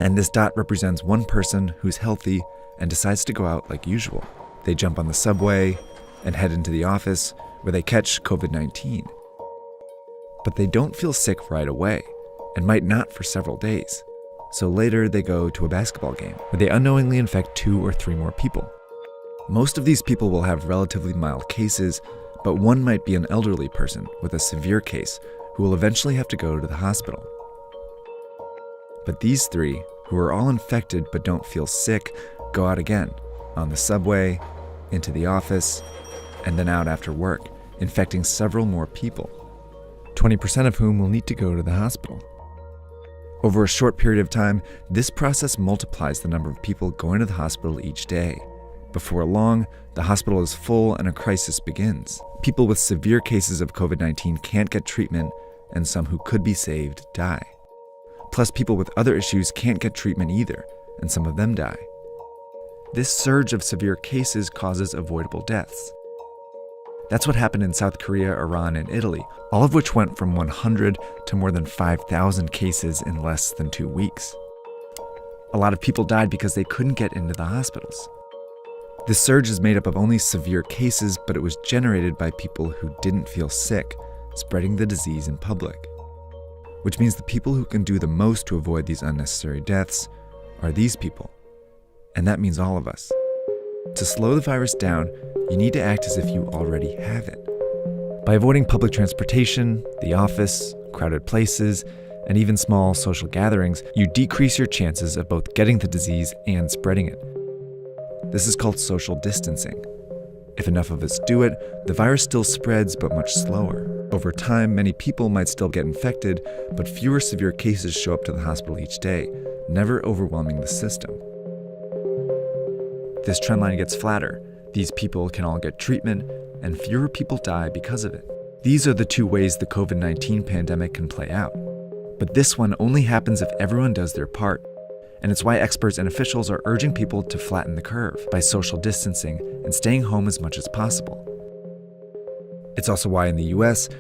And this dot represents one person who's healthy and decides to go out like usual. They jump on the subway and head into the office where they catch COVID-19. But they don't feel sick right away and might not for several days. So later they go to a basketball game where they unknowingly infect 2 or 3 more people. Most of these people will have relatively mild cases, but one might be an elderly person with a severe case who will eventually have to go to the hospital. But these 3, who are all infected but don't feel sick, go out again, on the subway, into the office, and then out after work, infecting several more people, 20% of whom will need to go to the hospital. Over a short period of time, this process multiplies the number of people going to the hospital each day. Before long, the hospital is full and a crisis begins. People with severe cases of COVID-19 can't get treatment, and some who could be saved die. Plus, people with other issues can't get treatment either, and some of them die. This surge of severe cases causes avoidable deaths. That's what happened in South Korea, Iran, and Italy, all of which went from 100 to more than 5,000 cases in less than 2 weeks. A lot of people died because they couldn't get into the hospitals. This surge is made up of only severe cases, but it was generated by people who didn't feel sick, spreading the disease in public. Which means the people who can do the most to avoid these unnecessary deaths are these people. And that means all of us. To slow the virus down, you need to act as if you already have it. By avoiding public transportation, the office, crowded places, and even small social gatherings, you decrease your chances of both getting the disease and spreading it. This is called social distancing. If enough of us do it, the virus still spreads, but much slower. Over time, many people might still get infected, but fewer severe cases show up to the hospital each day, never overwhelming the system. This trend line gets flatter. These people can all get treatment, and fewer people die because of it. These are the 2 ways the COVID-19 pandemic can play out. But this one only happens if everyone does their part. And it's why experts and officials are urging people to flatten the curve by social distancing and staying home as much as possible. It's also why in the US,